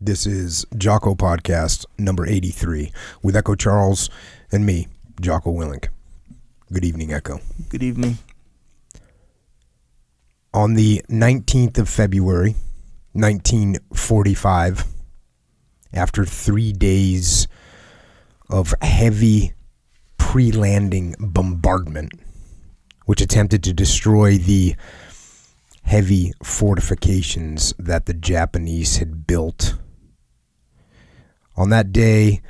This is Jocko Podcast number 83 with Echo Charles and me, Jocko Willink. Good evening, Echo. Good evening. On the 19th of February, 1945, after 3 days of heavy pre-landing bombardment, which attempted to destroy the heavy fortifications that the Japanese had built. On that day,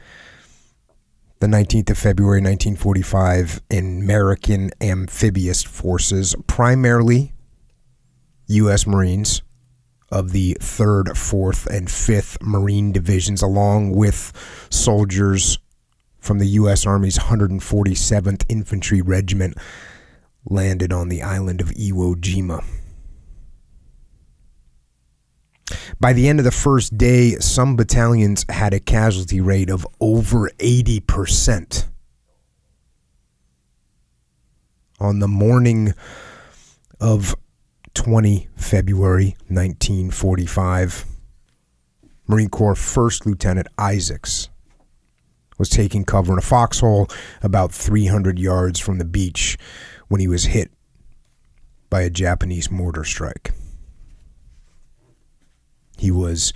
the 19th of February, 1945, American amphibious forces, primarily U.S. Marines of the 3rd, 4th, and 5th Marine Divisions, along with soldiers from the U.S. Army's 147th Infantry Regiment, landed on the island of Iwo Jima. By the end of the first day, some battalions had a casualty rate of over 80%. On the morning of 20 February 1945, Marine Corps First Lieutenant Isaacs was taking cover in a foxhole about 300 yards from the beach when he was hit by a Japanese mortar strike. He was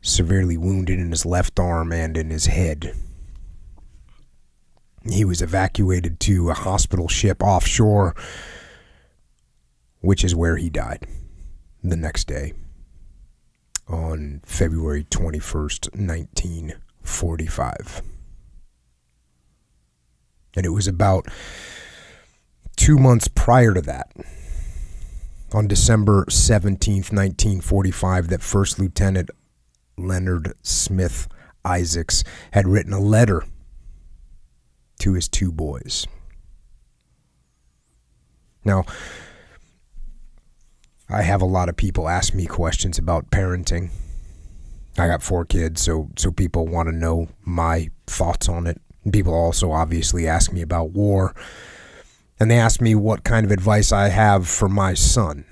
severely wounded in his left arm and in his head. He was evacuated to a hospital ship offshore, which is where he died the next day on February 21st, 1945. And it was about 2 months prior to that, on December 17th, 1945, that First Lieutenant Leonard Smith Isaacs had written a letter to his two boys. Now, I have a lot of people ask me questions about parenting. I got 4 kids, so people want to know my thoughts on it. People also obviously ask me about war. And they ask me what kind of advice I have for my son.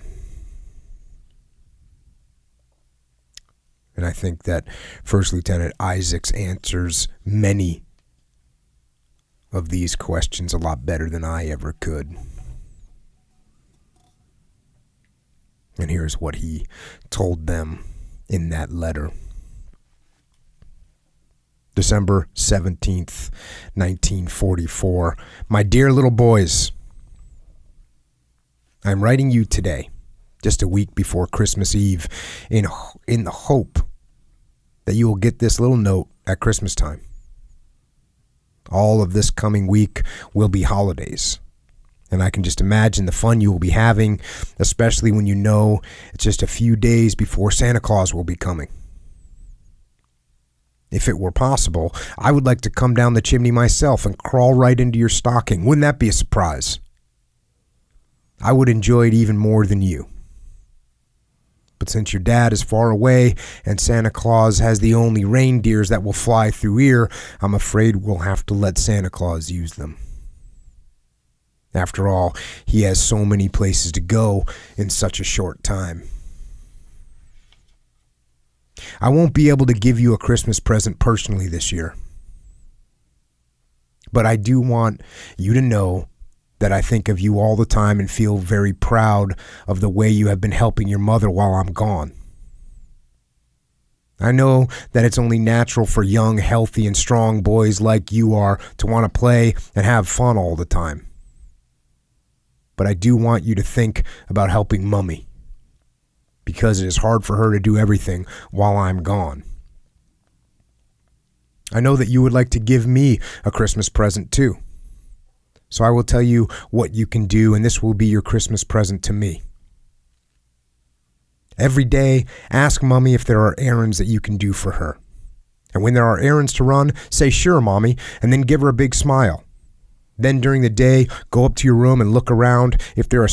And I think that First Lieutenant Isaacs answers many of these questions a lot better than I ever could. And here's what he told them in that letter. December 17th, 1944. My dear little boys, I'm writing you today, just a week before Christmas Eve, in the hope that you will get this little note at Christmas time. All of this coming week will be holidays, and I can just imagine the fun you will be having, especially when you know it's just a few days before Santa Claus will be coming. If it were possible, I would like to come down the chimney myself and crawl right into your stocking. Wouldn't that be a surprise? I would enjoy it even more than you. But since your dad is far away and Santa Claus has the only reindeers that will fly through here, I'm afraid we'll have to let Santa Claus use them. After all, he has so many places to go in such a short time. I won't be able to give you a Christmas present personally this year. But I do want you to know that I think of you all the time and feel very proud of the way you have been helping your mother while I'm gone. I know that it's only natural for young, healthy, and strong boys like you are to want to play and have fun all the time. But I do want you to think about helping Mummy, because it is hard for her to do everything while I'm gone. I know that you would like to give me a Christmas present too. So I will tell you what you can do, and this will be your Christmas present to me. Every day, ask Mommy if there are errands that you can do for her. And when there are errands to run, say, "Sure, Mommy," and then give her a big smile. Then during the day, go up to your room and look around. If there are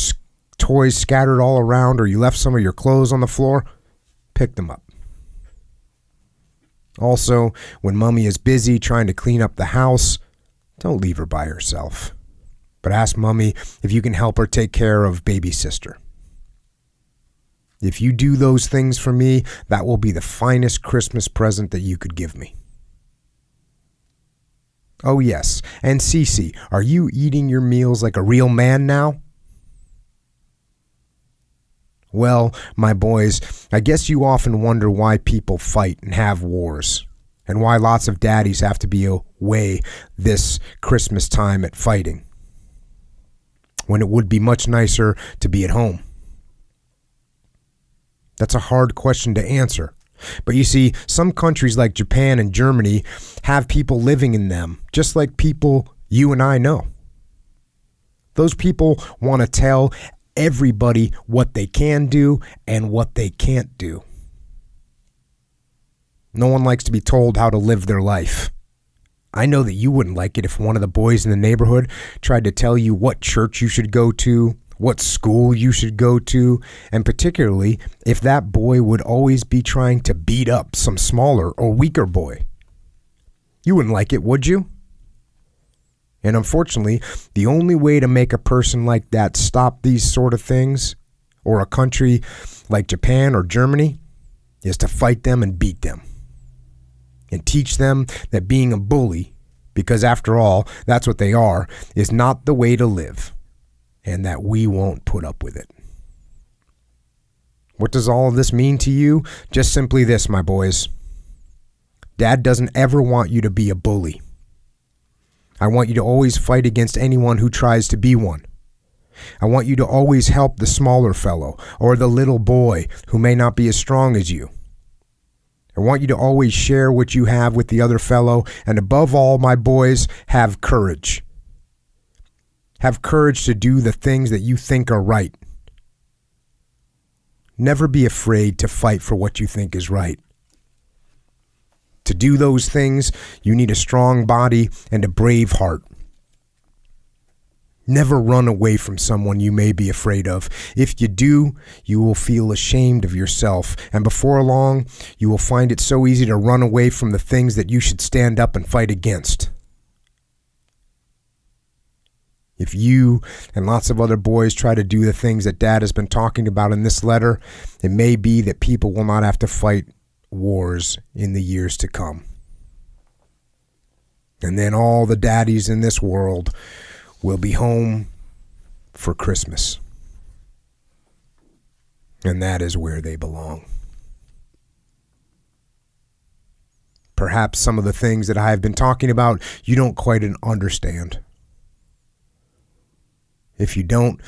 toys scattered all around or you left some of your clothes on the floor, pick them up. Also, when Mommy is busy trying to clean up the house, don't leave her by herself. But ask Mommy if you can help her take care of baby sister. If you do those things for me, that will be the finest Christmas present that you could give me. Oh yes, and Cece, are you eating your meals like a real man now? Well, my boys, I guess you often wonder why people fight and have wars, and why lots of daddies have to be away this Christmas time at fighting, when it would be much nicer to be at home. That's a hard question to answer. But you see, some countries like Japan and Germany have people living in them, just like people you and I know. Those people want to tell everybody what they can do and what they can't do. No one likes to be told how to live their life. I know that you wouldn't like it if one of the boys in the neighborhood tried to tell you what church you should go to, what school you should go to, and particularly if that boy would always be trying to beat up some smaller or weaker boy. You wouldn't like it, would you? And unfortunately, the only way to make a person like that stop these sort of things, or a country like Japan or Germany, is to fight them and beat them. And teach them that being a bully, because after all, that's what they are, is not the way to live. And that we won't put up with it. What does all of this mean to you? Just simply this, my boys. Dad doesn't ever want you to be a bully. I want you to always fight against anyone who tries to be one. I want you to always help the smaller fellow or the little boy who may not be as strong as you. I want you to always share what you have with the other fellow, and above all, my boys, have courage. Have courage to do the things that you think are right. Never be afraid to fight for what you think is right. To do those things, you need a strong body and a brave heart. Never run away from someone you may be afraid of. If you do, you will feel ashamed of yourself, and before long, you will find it so easy to run away from the things that you should stand up and fight against. If you and lots of other boys try to do the things that Dad has been talking about in this letter, it may be that people will not have to fight wars in the years to come. And then all the daddies in this world will be home for Christmas. And that is where they belong. Perhaps some of the things that I have been talking about, you don't quite understand. If you don't,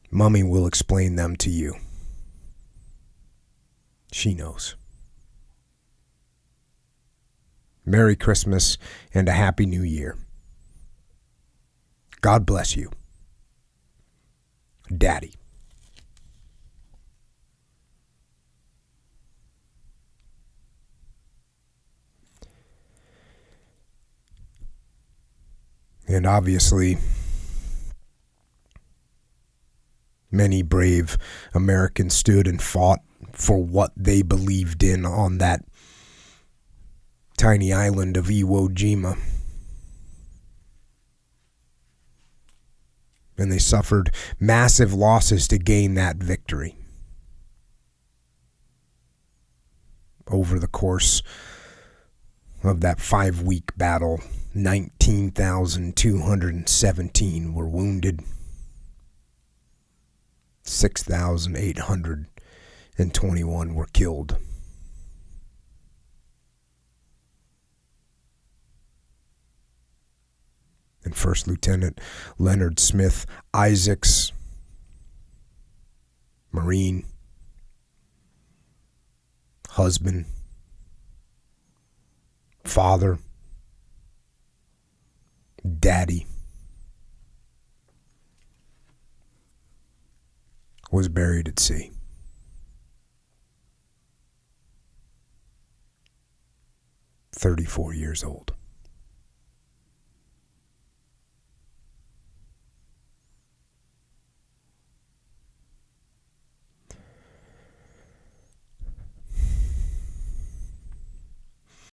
Mommy will explain them to you. She knows. Merry Christmas and a Happy New Year. God bless you. Daddy. And obviously, many brave Americans stood and fought for what they believed in on that tiny island of Iwo Jima. And they suffered massive losses to gain that victory. Over the course of that 5-week battle, 19,217 were wounded. 6,821 were killed. And First Lieutenant Leonard Smith Isaacs, Marine, husband, father, daddy, was buried at sea. 34 years old.